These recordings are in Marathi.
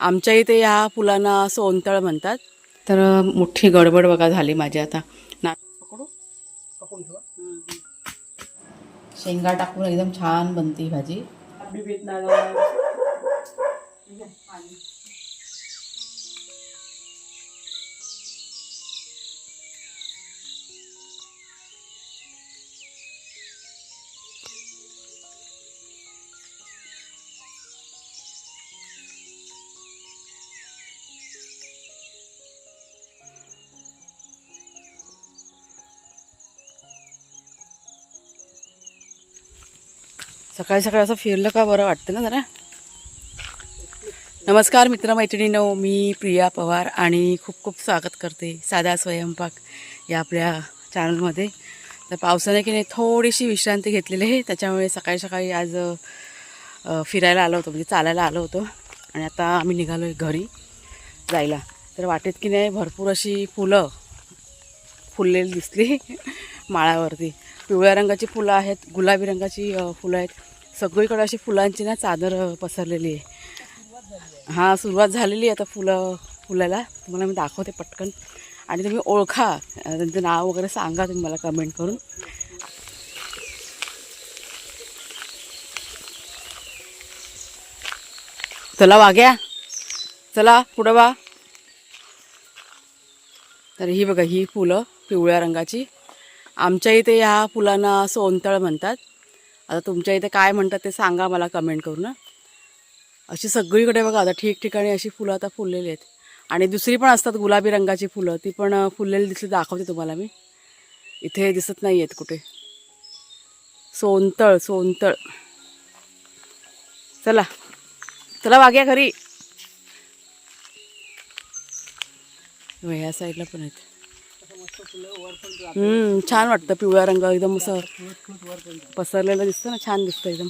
आमच्या इथे या फुलांना सोनतळ म्हणतात. तर मोठी गडबड बघा झाली माझी आता. पकडू पकडून ठेवा. शेंगा टाकून एकदम छान बनते भाजी. सकाळी सकाळी असं फिरलं का बरं वाटतं ना जरा. नमस्कार मित्रमैत्रिणींनो, मी प्रिया पवार आणि खूप खूप स्वागत करते साधा स्वयंपाक या आपल्या चॅनलमध्ये. तर पावसाने की नाही थोडीशी विश्रांती घेतलेली आहे, त्याच्यामुळे सकाळी सकाळी आज फिरायला आलो होतो, म्हणजे चालायला आलो होतो. आणि आता आम्ही निघालो आहे घरी जायला. तर वाटेत की नाही भरपूर अशी फुलं फुललेली दिसली माळावरती. पिवळ्या रंगाची फुलं आहेत, गुलाबी रंगाची फुलं आहेत. सगळीकडे अशी फुलांची ना चादर पसरलेली आहे. हां, सुरुवात झालेली आहे आता फुलाला. तुम्हाला मी दाखवते पटकन. आणि तुम्ही ओळखा, त्यांचं नाव वगैरे सांगा तुम्ही मला कमेंट करून. चला वाग्या, चला पुढं वा. तर ही बघा, ही फुलं पिवळ्या रंगाची. आमच्या इथे ह्या फुलांना सोनतळ म्हणतात. आता तुमच्या इथे काय म्हणतात ते सांगा मला कमेंट करून. अशी सगळीकडे बघा आता ठिकठिकाणी अशी फुलं आता फुललेली आहेत. आणि दुसरी पण असतात गुलाबी रंगाची फुलं, ती पण फुललेली दिसली, दाखवते तुम्हाला मी. इथे दिसत नाही आहेत कुठे. सोनतळ सोनतळ. चला चला वाग्या घरी. ह्या साईडला पण आहेत. छान वाटतं, पिवळा रंग एकदम असं पसरलेलं दिसतं ना, छान दिसतं एकदम.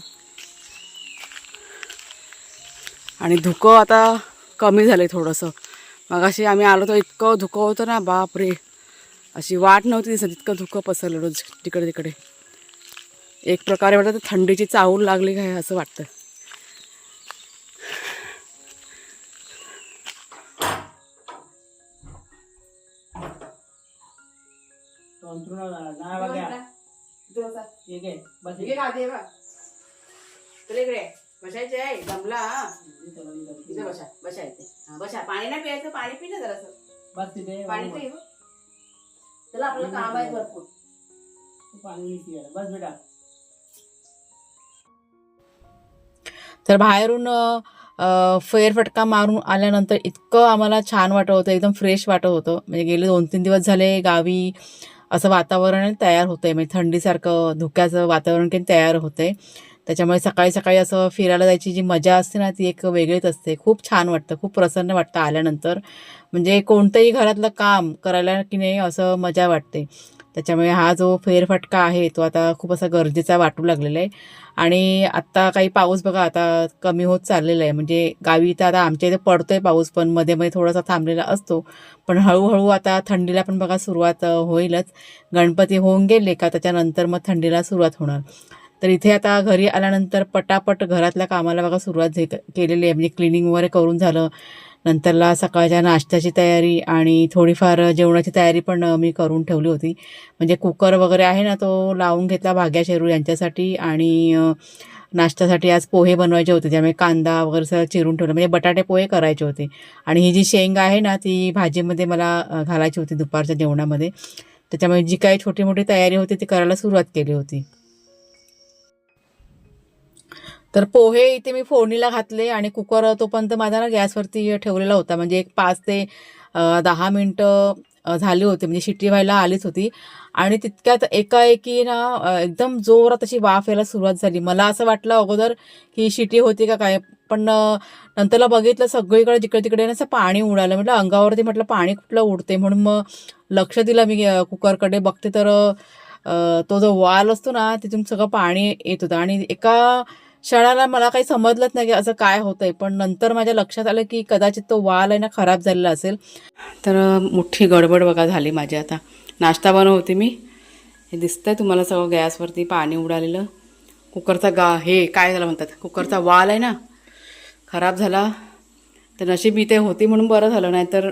आणि धुकं आता कमी झालं आहे थोडंसं. मगाशी आम्ही आलो तर इतकं धुकं होतं ना, बापरे, अशी वाट नव्हती दिसत, इतकं धुकं पसरलेलं तिकडे तिकडे. एक प्रकारे वाटतं थंडीची चाहूल लागली काय असं वाटतं. बसायचे आहे जमला. इथे बसा, बसा येते. बसा, पाणी नाही प्यायचं, पाणी पी ना जरासं. पाणी पी. चला आपलं काम आहे भरपूर. पाणी बस बेटा. तर बाहेरून फेरफटका मारून आल्यानंतर इतकं आम्हाला छान वाटत होतं, एकदम फ्रेश वाटत होतं. म्हणजे गेले 2-3 दिवस झाले गावी असं वातावरण तयार होतं आहे, म्हणजे थंडीसारखं धुक्याचं वातावरण काही तयार होतं आहे. त्याच्यामुळे सकाळी सकाळी असं फिरायला जायची जी मजा असते ना, ती एक वेगळीच असते. खूप छान वाटतं, खूप प्रसन्न वाटतं आल्यानंतर. म्हणजे कोणतंही घरातलं काम करायला की नाही असं मजा वाटते. त्याच्यामुळे हा जो फेरफटका आहे तो आता खूप असा गरजेचा वाटू लागलेला आहे. आणि आत्ता काही पाऊस बघा आता कमी होत चाललेला आहे. म्हणजे गावी तर आता आमच्या इथे पडतोय पाऊस, पण मध्ये मध्ये थोडासा थांबलेला असतो. पण हळूहळू आता थंडीला पण बघा सुरुवात होईलच. गणपती होऊन गेले का त्याच्यानंतर मग थंडीला सुरुवात होणार. तर इथे आता घरी आल्यानंतर पटापट घरातल्या कामाला बघा सुरुवात केलेली आहे. म्हणजे क्लिनिंग वगैरे करून झालं. नंतरला सकाळच्या नाश्त्याची तयारी आणि थोडीफार जेवणाची तयारी पण मी करून ठेवली होती. म्हणजे कुकर वगैरे आहे ना, तो लावून घेतला भाग्या शेरू यांच्यासाठी. आणि नाश्त्यासाठी आज पोहे बनवायचे होते, त्यामुळे कांदा वगैरे सगळं चिरून ठेवलं, म्हणजे बटाटे पोहे करायचे होते. आणि ही जी शेंग आहे ना, ती भाजीमध्ये मला घालायची होती दुपारच्या जेवणामध्ये. त्याच्यामुळे जी काही छोटी मोठी तयारी होती ती करायला सुरुवात केली होती. तर पोहे इथे मी फोडणीला घातले आणि कुकर तोपर्यंत माझा ना गॅसवरती ठेवलेला होता. म्हणजे एक 5 ते 10 मिनटं झाली होती, म्हणजे शिट्टी व्हायला आलीच होती. आणि तितक्यात एकाएकी ना एकदम जोरात अशी वाफ यायला सुरुवात झाली. मला असं वाटलं अगोदर की शिट्टी होती का काय, पण नंतरला बघितलं सगळीकडे जिकडे-तिकडे ना असं पाणी उडालं. म्हटलं अंगावरती, म्हटलं पाणी कुठलं उडते, म्हणून मग लक्ष दिलं मी कुकरकडे. बघते तर तो जो वाल असतो ना तिथून सगळं पाणी येत होतं. आणि एका क्षणाला मला काही समजलंच नाही की असं काय होतंय. पण नंतर माझ्या लक्षात आलं की कदाचित तो वाल आहे ना खराब झालेला असेल. तर मोठी गडबड बघा झाली माझी आता. नाश्ता बनवते मी. हे दिसतंय तुम्हाला सगळं गॅसवरती पाणी उडालेलं. कुकरचा हे काय झालं म्हणतात, कुकरचा वाल आहे ना खराब झाला. तर नशीब मी ते होती म्हणून बरं झालं, नाही तर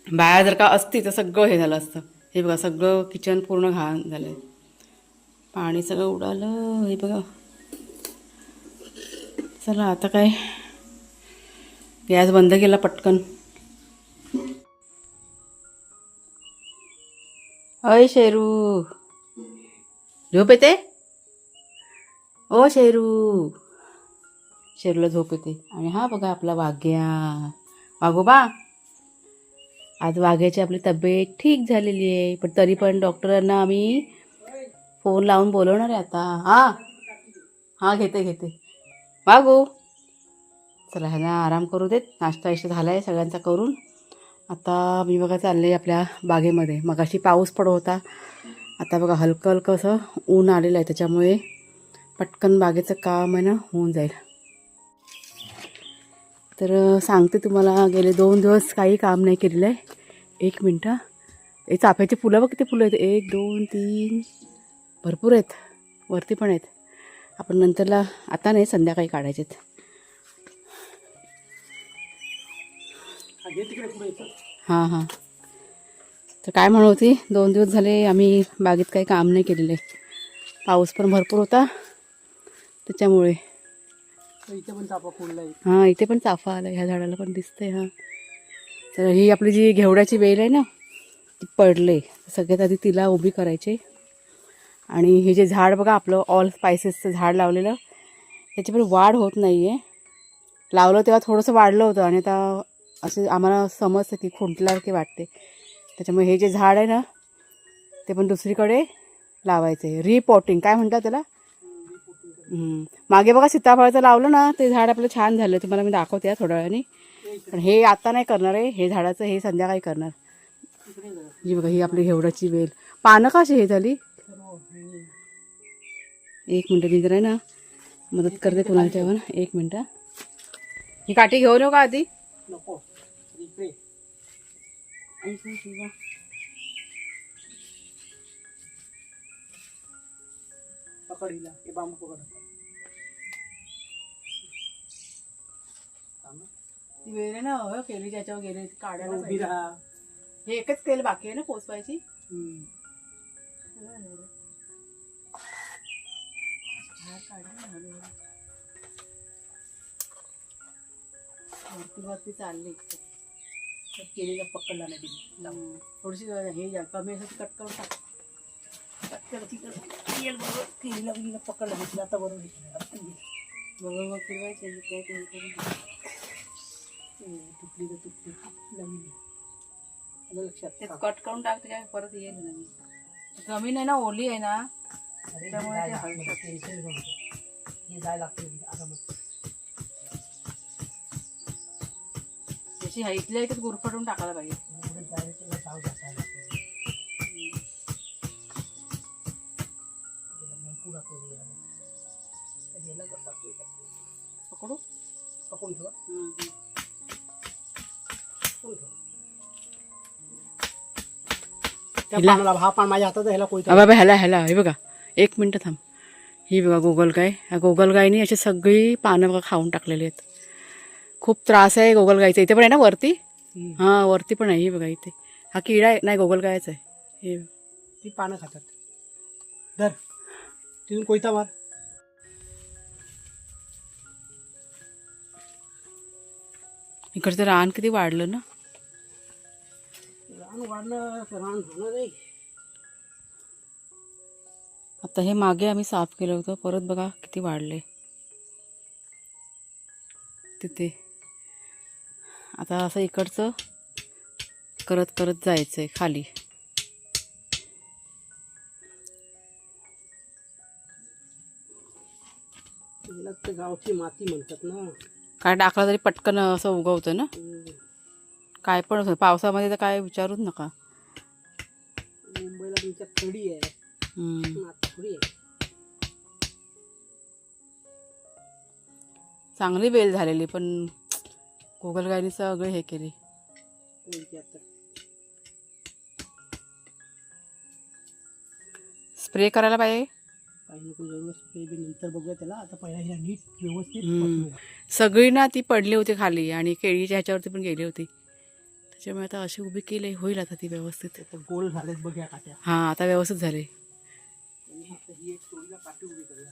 बाहेर जर का असती तर सगळं हे झालं असतं. हे बघा सगळं किचन पूर्ण घाण झालं, पाणी सगळं उडालं. हे बघा, चला आता काय गॅस बंद केला पटकन. अय शेरू, झोप येते? ओ शेरू, शेरूला झोप येते. आणि हा बघा आपला वाघ्या, वाघोबा. आज वाघ्याची आपली तब्येत ठीक झालेली आहे, पण तरी पण डॉक्टरांना आम्ही फोन लावून बोलवणार आहे आता. हां घेते वाघू. चला ह्यांना आराम करू देत. नाश्ता इष्ट झाला आहे सगळ्यांचा करून. आता मी बघा चालले आहे आपल्या बागेमध्ये. मगाशी पाऊस पडत होता, आता बघा हलकं हलकं असं ऊन आलेलं आहे, त्याच्यामुळे पटकन बागेचं काम आहे ना होऊन जाईल. तर सांगते तुम्हाला, गेले 2 दिवस काही काम नाही केलेलं आहे. 1 मिनटं. हे चाफ्याची फुलं बघ, किती फुलं आहेत. 1 2 3 भरपूर आहेत, वरती पण आहेत. आपण नंतरला, आता नाही, संध्याकाळी काढायचे. हां. तर काय म्हणत होती, 2 दिवस झाले आम्ही बागेत काही काम नाही केलेलं आहे. पाऊस पण भरपूर होता त्याच्यामुळे. इथे पण चाफा फुलला. हां, इथे पण चाफा आला, ह्या झाडाला पण दिसतंय. हां, तर ही आपली जी घेवड्याची वेल आहे ना, ती पडले. सगळ्यात आधी तिला उभी करायची. आणि हे जे झाड बघा आपलं ऑल स्पायसेसचं झाड लावलेलं, त्याची पण वाढ होत नाही आहे. लावलं तेव्हा थोडंसं वाढलं होतं, आणि आता असे आम्हाला समजतं की खुंटल्यासारखी वाटते. त्याच्यामुळे हे जे झाड आहे ना, ते पण दुसरीकडे लावायचं आहे. रिपॉटिंग काय म्हणतात त्याला. मागे बघा सीताफळाचं लावलं ना, ते झाड आपलं छान झालं. तुम्हाला मी दाखवते थोड्या वेळाने. पण हे आता नाही करणार आहे, हे झाडाचं हे संध्याकाळी करणार. ही बघा, ही आपली घेवडाची वेल. पानं कशी हे झाली. 1 मिनटं मी जरा ना मदत करते कुणाच्या पण. 1 मिनटं. ही काठी घेऊन येऊ का आधी. नको. पकड हिला, हे बांबू पकड. ती वेळ आहे ना केली, ज्याच्यावर गेले काढायला उभी राहा. हे एकच तेल बाकी आहे ना पोचवायची. वरती चालली केलेला पकडला नाही. थोडीशी हे कमी असं कट करून टाक. केलेला पकडला नाही. आता बरोबर बरोबर फिरवायचे तुटली तर तुटली नवीन लक्षात. कट करून टाकते काय परत येईल नवीन. जमीन आहे ना ओली आहे ना, त्यामुळे हे जायला लागते. जशी इथल्या इथेच गुरफटून टाकायला पाहिजे. पकडू पकडून ठेवा. हा पान माझ्या हातात ह्याला कोयता. बाबा ह्याला हे बघा 1 मिनटं थांब. ही बघा गोगलगाय. ह्या गोगलगायनी अशी सगळी पानं बघा खाऊन टाकलेली आहेत. खूप त्रास आहे गोगलगायचा. इथे पण आहे ना वरती. हां, वरती पण आहे. ही बघा इथे हा किडा आहे, नाही गोगलगायच आहे हे. ती पानं खातात. धर तिथून कोयता मार. इकडचं रान किती वाढलं ना. रान वाढलं रान झालं नाही. आता हे मागे आम्ही साफ केलं होतं, परत बघा किती वाढले तिथे. आता असं इकडचं करत करत जायचंय खाली. गावची माती म्हणतात ना, काय टाकलं तरी पटकन असं उगवतं ना. काय पण असं पावसामध्ये तर काय विचारूच नका. मुंबईला तुमच्या थोडी आहे, थोडी आहे. चांगली वेल झालेली, पण गोगलगायनी सगळे हे केले. आता स्प्रे करायला पाहिजे. काही नको व्यवस्थित ते बी नंतर बघूया त्याला. आता पहिला हिला नीट व्यवस्थित हम्म. पकडूया. सगळी ना ती पडली होती खाली आणि केळीच्या ह्याच्यावरती पण गेली होती. त्याच्यामुळे आता अशी उभी केली, होईल आता ती व्यवस्थित. आता गोल झालेत बघूया काट्या. हां आता व्यवस्थित झाले. आणि आता ही एक चोळीला काठी उभी करूया.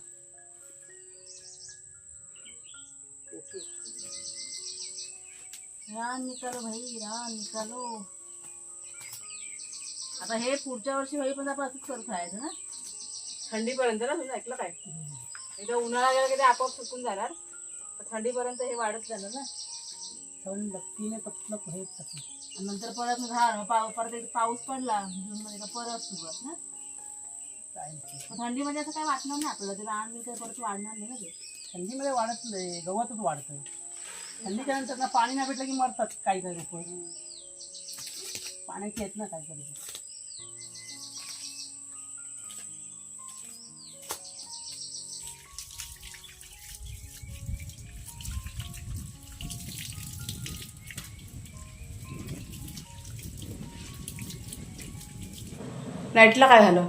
ओके. रान निकालो भाई, रान निकालो. आता हे पुढच्या वर्षी होईपर्यंत आपण असंच करत राहायचं ना, थंडीपर्यंत ना. तुम्ही ऐकलं काय, एकदा उन्हाळा गेला की ते आपोआप सुकून जाणार, थंडीपर्यंत हे वाढत जाणार ना. थंड नक्कीने तपलं हे तपलं. आणि नंतर परत परत एक पाऊस पडला जून मध्ये का परत सुरुवात ना. काय नाही. मग थंडीमध्ये असं काय वाटणार नाही आपल्याला, ते रान मी काय परत वाढणार नाही ना ते. थंडीमध्ये वाढत नाही, गवतच वाढतं. थंडीच्या नंतर ना पाणी नाही भेटलं की मरतात काही काही लोक. पाण्याची येत ना काय करायचं. लाईटला काय झालं,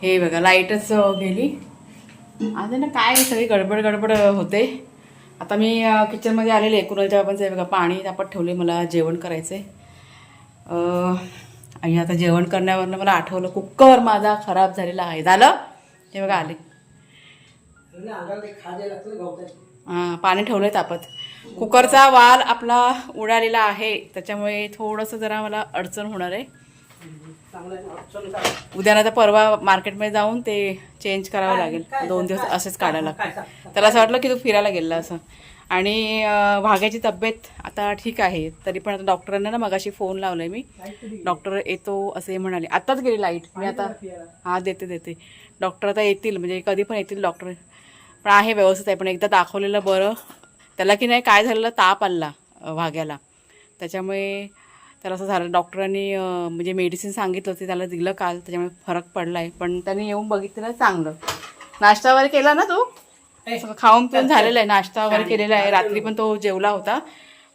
हे बघा लाईटच गेली. आता ना काय सगळी गडबड होते. आता मी किचनमध्ये आलेले, कुणालच्या बाबांचं आहे बघा पाणी तापत ठेवले, मला जेवण करायचं आहे. आणि आता जेवण करण्यावरनं मला आठवलं कुकर माझा खराब झालेला आहे. झालं हे बघा आले. हां पाणी ठेवलं आहे तापत. कुकरचा वाल आपला उडालेला आहे, त्याच्यामुळे थोडंसं जरा मला अडचण होणार आहे. उद्या ना तर परवा मार्केटमध्ये जाऊन ते चेंज करावं लागेल. 2 दिवस असेच काढायला लागतं. त्याला असं वाटलं की तू फिरायला गेला असं. आणि भाग्याची तब्येत आता ठीक आहे, तरी पण आता डॉक्टरांना ना मगाशी फोन लावला आहे मी. डॉक्टर येतो असे म्हणाले. आत्ताच गेली लाईट. मी आता हां देते. डॉक्टर आता येतील, म्हणजे कधी पण येतील डॉक्टर. पण आहे व्यवस्थित आहे, पण एकदा दाखवलेलं बरं. त्याला की नाही काय झालेलं, ताप आला भाग्याला, त्याच्यामुळे त्याला असं झालं. डॉक्टरांनी म्हणजे मेडिसिन सांगितलं होते, त्याला दिलं काल, त्याच्यामुळे फरक पडला आहे. पण त्यांनी येऊन बघितलं चांगलं. नाश्ता वगैरे केला ना तू, खाऊन पिऊन झालेला आहे, नाश्ता वगैरे केलेला आहे. रात्री पण तो जेवला होता,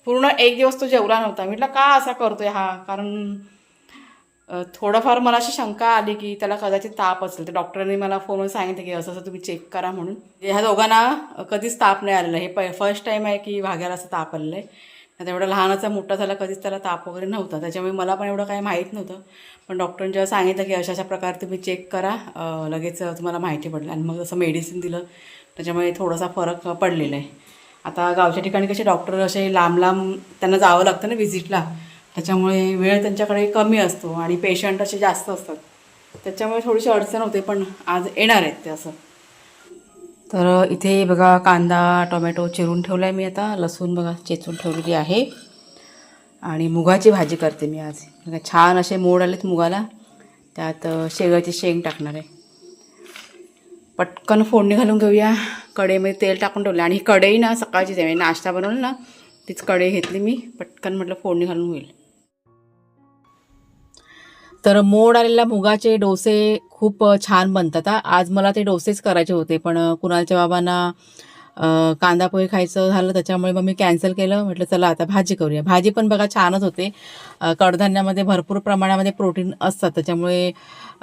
पूर्ण 1 दिवस तो जेवला नव्हता. म्हटलं का असा करतोय हा, कारण थोडंफार मला अशी शंका आली की त्याला कदाचित ताप असेल. तर डॉक्टरांनी मला फोनवर सांगितलं की असं तुम्ही चेक करा म्हणून. ह्या दोघांना कधीच ताप नाही आलेला, हे फर्स्ट टाईम आहे की भाग्याला असं ताप आलेलं आहे. आता एवढा लहानाचा मोठा झाला, कधीच त्याला ताप वगैरे नव्हता, त्याच्यामुळे मला पण एवढं काही माहीत नव्हतं. पण डॉक्टरांनी जेव्हा सांगितलं की अशा प्रकारे तुम्ही चेक करा, लगेच तुम्हाला माहिती पडलं. आणि मग असं मेडिसिन दिलं, त्याच्यामुळे थोडासा फरक पडलेला आहे. आता गावच्या ठिकाणी कसे डॉक्टर असे लांब त्यांना जावं लागतं ना व्हिजिटला, त्याच्यामुळे वेळ त्यांच्याकडे कमी असतो आणि पेशंट असे जास्त असतात, त्याच्यामुळे थोडीशी अडचण होते. पण आज येणार आहेत ते असं. तर इथे बघा कांदा टोमॅटो चिरून ठेवला आहे मी. आता लसूण बघा चेचून ठेवलेली आहे. आणि मुगाची भाजी करते मी आज. बघा छान असे मोड आलेत मुगाला, त्यात शेवग्याची शेंग टाकणार आहे. पटकन फोडणी घालून घेऊया. कढईमध्ये तेल टाकून ठेवलं, आणि ही कढई ना सकाळचीच आहे, नाश्ता बनवला ना तीच कढई घेतली मी. पटकन म्हटलं फोडणी घालून होईल. तर मोड आलेल्या मुगाचे डोसे खूप छान बनतात. आज मला ते डोसेच करायचे होते, पण कुणालच्या बाबांना कांदा पोहे खायचं झालं, त्याच्यामुळे मग मी कॅन्सल केलं. म्हटलं चला आता भाजी करूया. भाजी पण बघा छानच होते. कडधान्यामध्ये भरपूर प्रमाणामध्ये प्रोटीन असतात, त्याच्यामुळे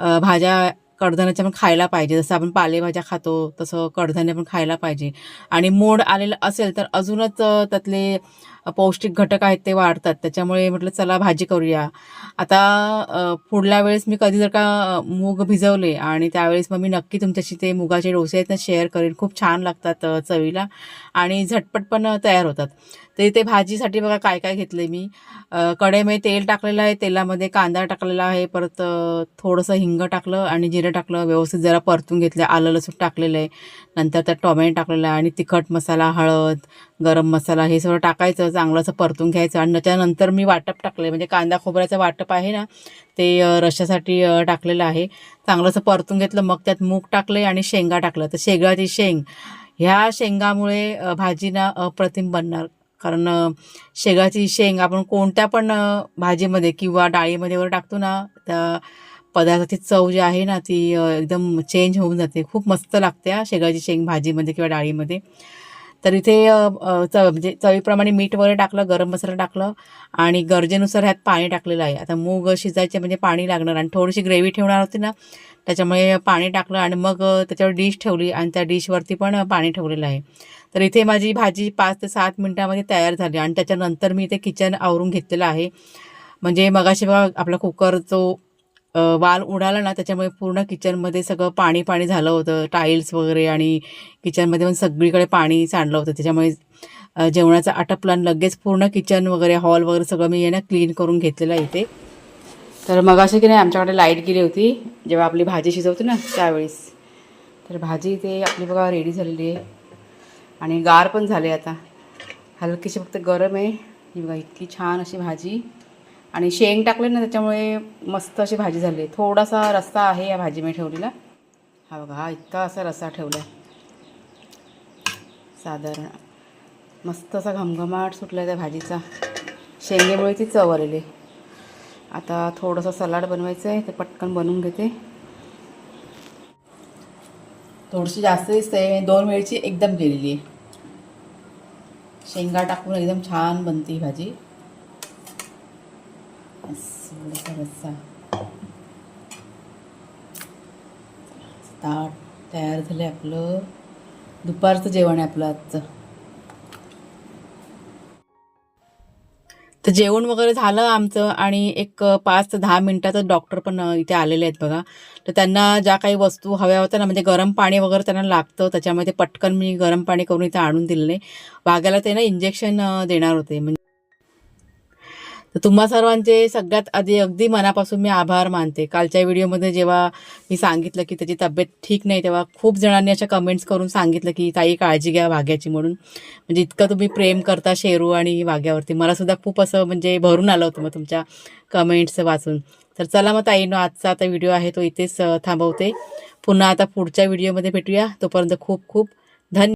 भाज्या कडधान्याच्या पण खायला पाहिजे. जसं आपण पालेभाज्या खातो तसं कडधान्य पण खायला पाहिजे. आणि मोड आलेलं असेल तर अजूनच त्यातले पौष्टिक घटक आहेत ते वाढतात, त्याच्यामुळे म्हटलं चला भाजी करूया. आता पुढल्या वेळेस मी कधी जर का मूग भिजवले आणि त्यावेळेस मग मी नक्की तुमच्याशी ते मुगाचे डोसे आहेत ना शेअर करेन. खूप छान लागतात चवीला आणि झटपट पण तयार होतात. तर इथे भाजीसाठी बघा काय काय घेतलं मी. कढईमध्ये तेल टाकलेलं आहे, तेलामध्ये कांदा टाकलेला आहे, परत थोडंसं हिंग टाकलं आणि जिरं टाकलं, व्यवस्थित जरा परतून घेतलं. आलं लसूण टाकलेलं आहे, नंतर त्यात टोमॅटो टाकलेला आहे आणि तिखट मसाला, हळद, गरम मसाला हे सगळं टाकायचं, चांगलं असं परतून घ्यायचं. आणि त्याच्यानंतर मी वाटप टाकलं आहे, म्हणजे कांदा खोबऱ्याचं वाटप आहे ना ते रश्श्यासाठी टाकलेलं आहे. चांगलं असं परतून घेतलं, मग त्यात मूग टाकले आणि शेंगा टाकलं. तर शेंगाची शेंग, ह्या शेंगामुळे भाजी ना अप्रतिम बनणार. कारण शेंगाची शेंग आपण कोणत्या पण भाजीमध्ये किंवा डाळीमध्ये वगैरे टाकतो ना, त्या पदार्थाची चव जी आहे ना ती एकदम चेंज होऊन जाते. खूप मस्त लागते शेंगाची शेंग भाजीमध्ये किंवा डाळीमध्ये. तर इथे म्हणजे चवीप्रमाणे मीठ वगैरे टाकलं, गरम मसाला टाकलं आणि गरजेनुसार ह्यात पाणी टाकलेलं आहे. आता मूग शिजायचे म्हणजे पाणी लागणार आणि थोडीशी ग्रेव्ही ठेवणार होती ना, त्याच्यामुळे पाणी टाकलं आणि मग त्याच्यावर डिश ठेवली आणि त्या डिशवरती पण पाणी ठेवलेलं आहे. तर इथे माझी भाजी 5 ते 7 मिनिटामध्ये तयार झाली आणि त्याच्यानंतर मी इथे किचन आवरून घेतलेलं आहे. म्हणजे मगाशी बघा आपला कुकर जो वाल उडाला ना, त्याच्यामुळे पूर्ण किचनमध्ये सगळं पाणी झालं होतं. टाईल्स वगैरे आणि किचनमध्ये पण सगळीकडे पाणी सांडलं होतं. त्याच्यामुळे जेवणाचा आटपला आणि लगेच पूर्ण किचन वगैरे, हॉल वगैरे सगळं मी आहे ना क्लीन करून घेतलेलं आहे इथे. तर मगाशी की नाही आमच्याकडे लाईट गेली होती, जेव्हा आपली भाजी शिजवते ना त्यावेळेस. तर भाजी इथे आपली बघा रेडी झालेली आहे आणि गार पण झाले आता. हलकीशी फक्त गरम आहे. ही बघा इतकी छान अशी भाजी आणि शेंग टाकले ना त्याच्यामुळे मस्त अशी भाजी झाली. थोडासा रस्सा आहे या भाजी मी ठेवलेला. हा बघा, हा इतका असा रस्सा ठेवला आहे साधारण. मस्त असा घमघमाट सुटला त्या भाजीचा. शेंगेमुळे ती चव आलेली आहे. आता थोडंसं सलाड बनवायचं आहे, ते पटकन बनवून घेते. थोडीशी जास्त दिसते, 2 वेळची एकदम केलेली आहे. शेंगा टाकून एकदम छान बनते ही भाजी. रस्सा ताट तयार झालं आपलं. दुपारचं जेवण आहे आपलं आजचं. तर जेवण वगैरे झालं आमचं आणि एक 5 ते 10 मिनिटातच डॉक्टर पण इथे आलेले आहेत बघा. तर त्यांना ज्या काही वस्तू हव्या होत्या ना, म्हणजे गरम पाणी वगैरे त्यांना लागतं, त्याच्यामुळे ते पटकन मी गरम पाणी करून इथे आणून दिलेलं आहे. वाघाला ते ना इंजेक्शन देणार होते. म्हणजे तर तुम्हा सर्वांचे सगळ्यात आधी अगदी मनापासून मी आभार मानते. कालच्या व्हिडिओमध्ये जेव्हा मी सांगितलं की त्याची तब्येत ठीक नाही, तेव्हा खूप जणांनी अशा कमेंट्स करून सांगितलं की ताई काळजी घ्या वाघ्याची म्हणून. म्हणजे इतकं तुम्ही प्रेम करता शेरू आणि वाघ्यावरती. मला सुद्धा खूप असं म्हणजे भरून आलं होतं मग तुमच्या कमेंट्स वाचून. तर चला मग ताईनो, आजचा आता व्हिडिओ आहे तो इथेच थांबवते. पुन्हा आता पुढच्या व्हिडिओमध्ये भेटूया. तोपर्यंत खूप खूप धन्यवाद.